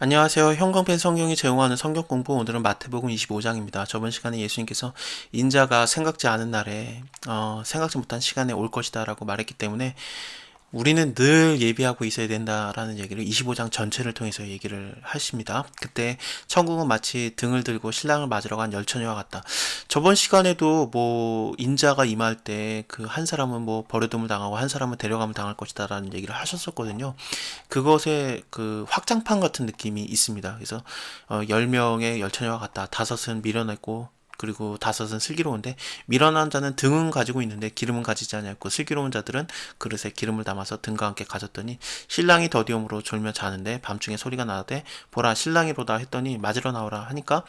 안녕하세요. 형광펜 성경이 제공하는 성경 공부, 오늘은 마태복음 25장입니다. 저번 시간에 예수님께서 인자가 생각지 않은 날에 생각지 못한 시간에 올 것이다 라고 말했기 때문에 우리는 늘 예비하고 있어야 된다라는 얘기를 25장 전체를 통해서 얘기를 하십니다. 그때 천국은 마치 등을 들고 신랑을 맞으러 간 열처녀와 같다. 저번 시간에도 뭐 인자가 임할 때 그 한 사람은 뭐 버려둠을 당하고 한 사람은 데려감을 당할 것이다라는 얘기를 하셨었거든요. 그것의 그 확장판 같은 느낌이 있습니다. 그래서 10명의 열처녀와 같다. 다섯은 미련했고 그리고 다섯은 슬기로운데 미련한 자는 등은 가지고 있는데 기름은 가지지 아니하였고 슬기로운 자들은 그릇에 기름을 담아서 등과 함께 가졌더니 신랑이 더디움으로 졸며 자는데 밤중에 소리가 나되 보라 신랑이로다 했더니 맞으러 나오라 하니까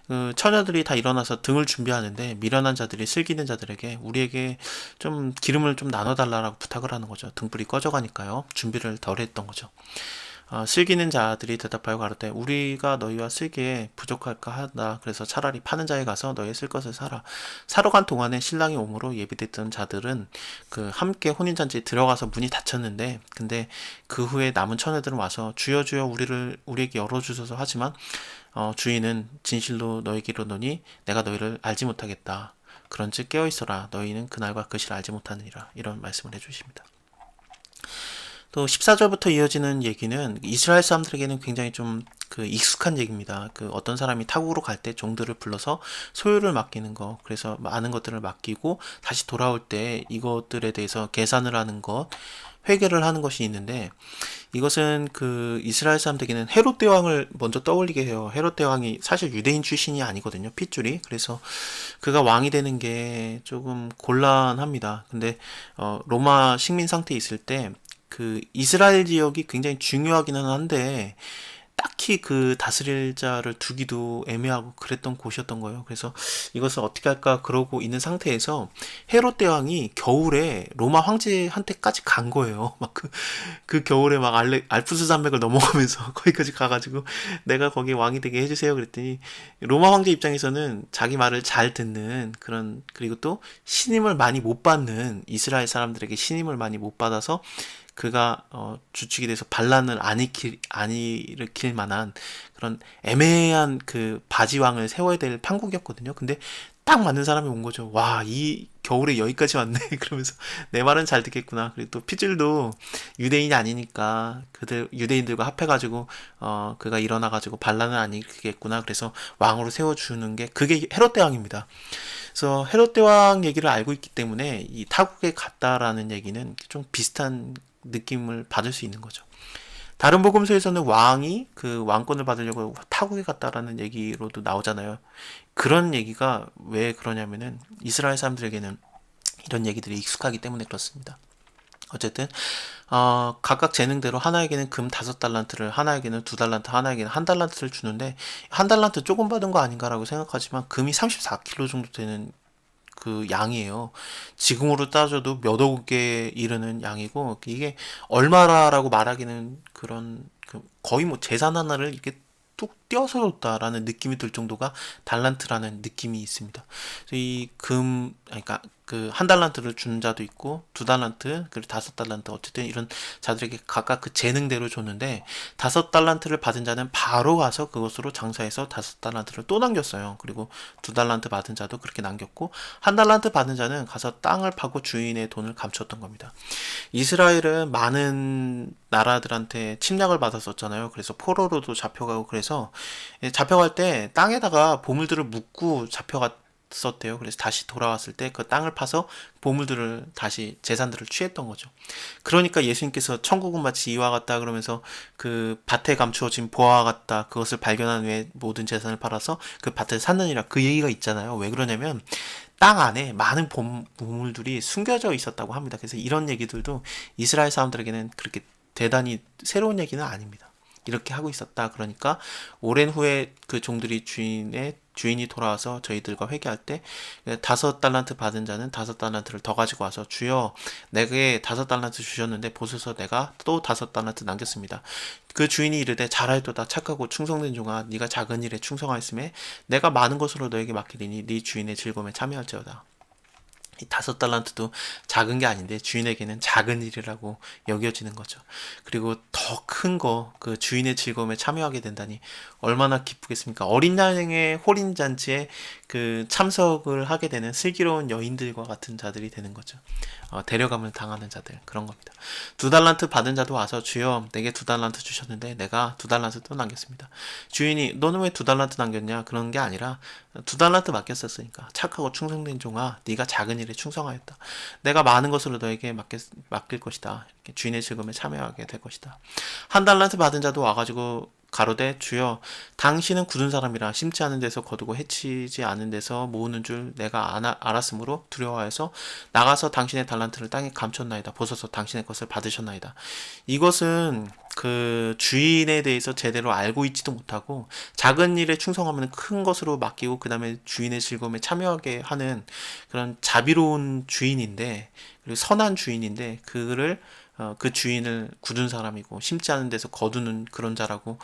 그 처녀들이 다 일어나서 등을 준비하는데 미련한 자들이 슬기는 자들에게 우리에게 좀 기름을 좀 나눠달라고 부탁을 하는 거죠. 등불이 꺼져가니까요. 준비를 덜 했던 거죠. 슬기는 자들이 대답하여 가로되 우리가 너희와 슬기에 부족할까 하다. 그래서 차라리 파는 자에 가서 너희 쓸 것을 사라. 사러 간 동안에 신랑이 오므로 예비됐던 자들은 그 함께 혼인잔치에 들어가서 문이 닫혔는데 근데 그 후에 남은 처녀들은 와서 주여 주여 우리에게 열어주소서 하지만 주인은 진실로 너희에게 이르노니 내가 너희를 알지 못하겠다. 그런즉 깨어있어라. 너희는 그날과 그 시를 알지 못하느니라. 이런 말씀을 해주십니다. 또 14절부터 이어지는 얘기는 이스라엘 사람들에게는 굉장히 좀 그 익숙한 얘기입니다. 그 어떤 사람이 타국으로 갈 때 종들을 불러서 소유를 맡기는 거, 그래서 많은 것들을 맡기고 다시 돌아올 때 이것들에 대해서 계산을 하는 것, 회개를 하는 것이 있는데 이것은 그 이스라엘 사람들에게는 헤롯 대왕을 먼저 떠올리게 해요. 헤롯 대왕이 사실 유대인 출신이 아니거든요. 핏줄이. 그래서 그가 왕이 되는 게 조금 곤란합니다. 근데 로마 식민 상태에 있을 때 그 이스라엘 지역이 굉장히 중요하기는 한데 딱히 그 다스릴 자를 두기도 애매하고 그랬던 곳이었던 거예요. 그래서 이것을 어떻게 할까 그러고 있는 상태에서 헤롯 대왕이 겨울에 로마 황제한테까지 간 거예요. 막 그 겨울에 막 알프스 산맥을 넘어가면서 거기까지 가가지고 내가 거기 왕이 되게 해주세요. 그랬더니 로마 황제 입장에서는 자기 말을 잘 듣는 그런, 그리고 또 신임을 많이 못 받는, 이스라엘 사람들에게 신임을 많이 못 받아서 그가 주축이 돼서 반란을 안 일으킬 만한 그런 애매한 그 바지왕을 세워야 될 판국이었거든요. 근데 딱 맞는 사람이 온 거죠. 와, 이 겨울에 여기까지 왔네. 그러면서 내 말은 잘 듣겠구나. 그리고 또 핏줄도 유대인이 아니니까 그들 유대인들과 합해가지고 그가 일어나가지고 반란을 안 일으키겠구나. 그래서 왕으로 세워주는 게 그게 헤롯 대왕입니다. 그래서 헤롯 대왕 얘기를 알고 있기 때문에 이 타국에 갔다라는 얘기는 좀 비슷한 느낌을 받을 수 있는 거죠. 다른 복음서에서는 왕이 그 왕권을 받으려고 타국에 갔다라는 얘기로도 나오잖아요. 그런 얘기가 왜 그러냐면은 이스라엘 사람들에게는 이런 얘기들이 익숙하기 때문에 그렇습니다. 어쨌든 각각 재능대로 하나에게는 금 5달란트를, 하나에게는 2달란트, 하나에게는 1달란트를 주는데 한 달란트 조금 받은 거 아닌가라고 생각하지만 금이 34kg 정도 되는 그 양이에요. 지금으로 따져도 몇 억에 이르는 양이고 이게 얼마라고 말하기는 그런 거의 뭐 재산 하나를 이렇게 뚝 떼어서 줬다라는 느낌이 들 정도가 달란트라는 느낌이 있습니다. 그래서 이 그러니까 그 한 달란트를 준 자도 있고 2달란트 그리고 5달란트 어쨌든 이런 자들에게 각각 그 재능대로 줬는데 5달란트를 받은 자는 바로 가서 그것으로 장사해서 5달란트를 또 남겼어요. 그리고 2달란트 받은 자도 그렇게 남겼고 1달란트 받은 자는 가서 땅을 파고 주인의 돈을 감췄던 겁니다. 이스라엘은 많은 나라들한테 침략을 받았었잖아요. 그래서 포로로도 잡혀가고 그래서 잡혀갈 때 땅에다가 보물들을 묻고 잡혀갔었대요. 그래서 다시 돌아왔을 때 그 땅을 파서 보물들을 다시 재산들을 취했던 거죠. 그러니까 예수님께서 천국은 마치 이와 같다 그러면서 그 밭에 감추어진 보화와 같다. 그것을 발견한 후에 모든 재산을 팔아서 그 밭을 샀느니라 그 얘기가 있잖아요. 왜 그러냐면 땅 안에 많은 보물들이 숨겨져 있었다고 합니다. 그래서 이런 얘기들도 이스라엘 사람들에게는 그렇게 대단히 새로운 얘기는 아닙니다. 이렇게 하고 있었다. 그러니까 오랜 후에 그 종들이 주인이 돌아와서 저희들과 회개할 때 5달란트 받은 자는 5달란트를 더 가지고 와서 주여 내게 5달란트 주셨는데 보소서 내가 또 5달란트 남겼습니다. 그 주인이 이르되 잘하였도다 착하고 충성된 종아 네가 작은 일에 충성하였음에 내가 많은 것으로 너에게 맡기리니 네 주인의 즐거움에 참여할지어다. 이 5달란트도 작은 게 아닌데 주인에게는 작은 일이라고 여겨지는 거죠. 그리고 더 큰 거, 그 주인의 즐거움에 참여하게 된다니 얼마나 기쁘겠습니까? 어린 양의 호린 잔치에 그 참석을 하게 되는 슬기로운 여인들과 같은 자들이 되는 거죠. 데려감을 당하는 자들, 그런 겁니다. 2달란트 받은 자도 와서 주여 내게 2달란트 주셨는데 내가 2달란트 또 남겼습니다. 주인이 너는 왜 2달란트 남겼냐? 그런 게 아니라 2달란트 맡겼었으니까 착하고 충성된 종아 네가 작은 일에 충성하였다. 내가 많은 것으로 너에게 맡길 것이다. 이렇게 주인의 즐거움에 참여하게 될 것이다. 1달란트 받은 자도 와가지고 가로되 주여 당신은 굳은 사람이라 심지 않은 데서 거두고 해치지 않은 데서 모으는 줄 내가 알았으므로 두려워하여서 나가서 당신의 달란트를 땅에 감췄나이다. 보소서 당신의 것을 받으셨나이다. 이것은 그 주인에 대해서 제대로 알고 있지도 못하고 작은 일에 충성하면 큰 것으로 맡기고 그 다음에 주인의 즐거움에 참여하게 하는 그런 자비로운 주인인데, 그리고 선한 주인인데 그를 그 주인을 굳은 사람이고 심지 않은 데서 거두는 그런 자라고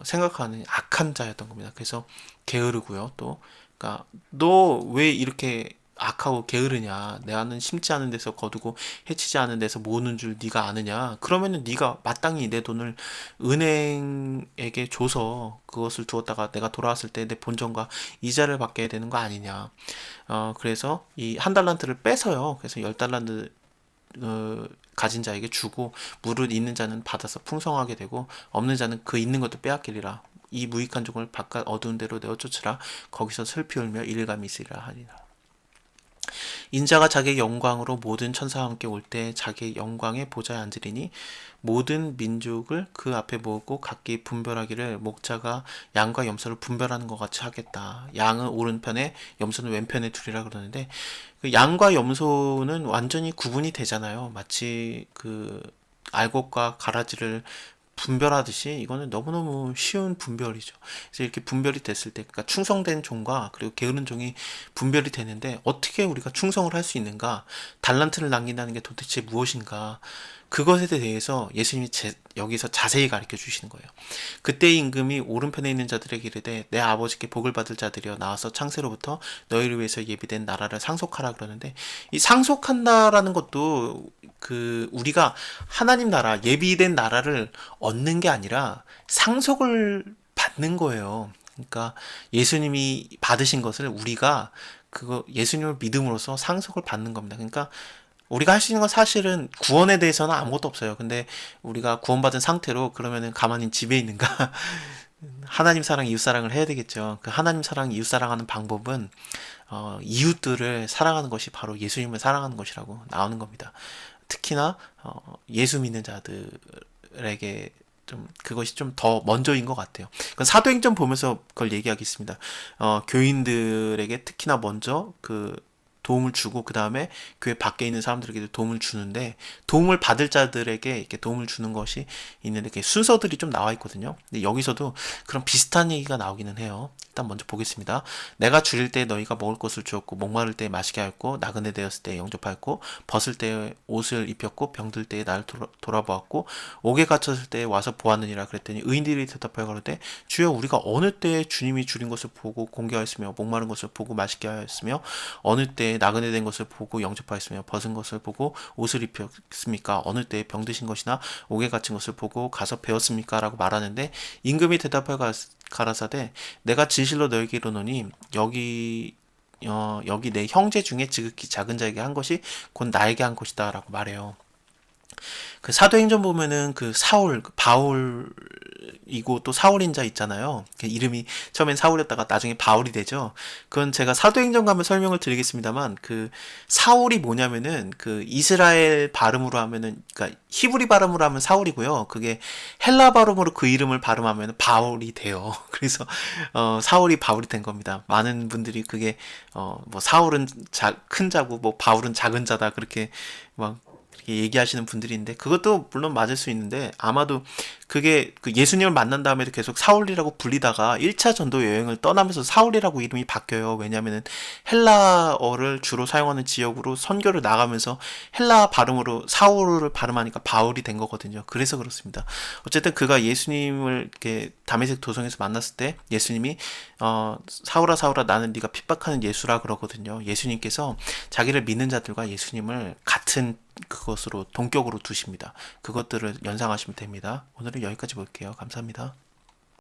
생각하는 악한 자였던 겁니다. 그래서 게으르고요. 또 그러니까 너 왜 이렇게 악하고 게으르냐? 나는 심지 않은 데서 거두고 해치지 않은 데서 모으는 줄 네가 아느냐? 그러면은 네가 마땅히 내 돈을 은행에게 줘서 그것을 두었다가 내가 돌아왔을 때 내 본전과 이자를 받게 되는 거 아니냐? 그래서 이 1달란트를 빼서요. 그래서 10달란트 가진 자에게 주고 무릇 있는 자는 받아서 풍성하게 되고 없는 자는 그 있는 것도 빼앗기리라. 이 무익한 종을 바깥 어두운 데로 내어 쫓으라. 거기서 슬피 울며 일감이 있으리라 하리라. 인자가 자기의 영광으로 모든 천사와 함께 올 때 자기의 영광의 보좌에 앉으리니 모든 민족을 그 앞에 모으고 각기 분별하기를 목자가 양과 염소를 분별하는 것 같이 하겠다. 양은 오른편에 염소는 왼편에 두리라 그러는데 그 양과 염소는 완전히 구분이 되잖아요. 마치 그 알곡과 가라지를 분별하듯이 이거는 너무너무 쉬운 분별이죠. 그래서 이렇게 분별이 됐을 때, 그러니까 충성된 종과 그리고 게으른 종이 분별이 되는데 어떻게 우리가 충성을 할 수 있는가? 달란트를 남긴다는 게 도대체 무엇인가? 그것에 대해서 예수님이 여기서 자세히 가르쳐 주시는 거예요. 그때 임금이 오른편에 있는 자들에게 이르되 내 아버지께 복을 받을 자들이여 나와서 창세로부터 너희를 위해서 예비된 나라를 상속하라 그러는데, 이 상속한다라는 것도 그 우리가 하나님 나라, 예비된 나라를 얻는 게 아니라 상속을 받는 거예요. 그러니까 예수님이 받으신 것을 우리가 그거 예수님을 믿음으로써 상속을 받는 겁니다. 그러니까 우리가 할 수 있는 건 사실은 구원에 대해서는 아무것도 없어요. 근데 우리가 구원받은 상태로 그러면은 가만히 집에 있는가? 하나님 사랑, 이웃 사랑을 해야 되겠죠. 그 하나님 사랑, 이웃 사랑하는 방법은 이웃들을 사랑하는 것이 바로 예수님을 사랑하는 것이라고 나오는 겁니다. 특히나 예수 믿는 자들에게 좀 그것이 좀 더 먼저인 것 같아요. 그건 사도행전 보면서 그걸 얘기하겠습니다. 교인들에게 특히나 먼저 그 도움을 주고 그 다음에 교회 밖에 있는 사람들에게도 도움을 주는데, 도움을 받을 자들에게 이렇게 도움을 주는 것이 있는데 이렇게 순서들이 좀 나와 있거든요. 근데 여기서도 그런 비슷한 얘기가 나오기는 해요. 일단 먼저 보겠습니다. 내가 줄일 때 너희가 먹을 것을 주었고 목마를 때 마시게 하였고 나그네 되었을 때 영접하였고 벗을 때 옷을 입혔고 병들 때 나를 돌아보았고 옥에 갇혔을 때 와서 보았느니라 그랬더니 의인들이 대답하여 가로되 주여 우리가 어느 때 주님이 줄인 것을 보고 공개하였으며 목마른 것을 보고 마시게 하였으며 어느 때 나그네 된 것을 보고 영접하였으며 벗은 것을 보고 옷을 입혔습니까? 어느 때 병드신 것이나 옥에 갇힌 것을 보고 가서 배웠습니까? 라고 말하는데, 임금이 대답하여 가라사대 내가 진실로 너에게 이르노니 여기 내 형제 중에 지극히 작은 자에게 한 것이 곧 나에게 한 것이다 라고 말해요. 그 사도행전 보면은 그 사울, 바울이고 또 사울인자 있잖아요. 그 이름이 처음엔 사울이었다가 나중에 바울이 되죠. 그건 제가 사도행전 가면 설명을 드리겠습니다만, 그 사울이 뭐냐면은 그 이스라엘 발음으로 하면은, 그러니까 히브리 발음으로 하면 사울이고요. 그게 헬라 발음으로 그 이름을 발음하면 바울이 돼요. 그래서 사울이 바울이 된 겁니다. 많은 분들이 그게 뭐 사울은 큰 자고 뭐 바울은 작은 자다 그렇게 막 이렇게 얘기하시는 분들인데 그것도 물론 맞을 수 있는데 아마도 그게 그 예수님을 만난 다음에도 계속 사울이라고 불리다가 1차 전도 여행을 떠나면서 사울이라고 이름이 바뀌어요. 왜냐면은 헬라어를 주로 사용하는 지역으로 선교를 나가면서 헬라 발음으로 사울을 발음하니까 바울이 된 거거든요. 그래서 그렇습니다. 어쨌든 그가 예수님을 이렇게 다메섹 도성에서 만났을 때 예수님이 사울아 사울아 나는 네가 핍박하는 예수라 그러거든요. 예수님께서 자기를 믿는 자들과 예수님을 같은 그것으로 동격으로 두십니다. 그것들을 연상하시면 됩니다. 오늘은 여기까지 볼게요. 감사합니다.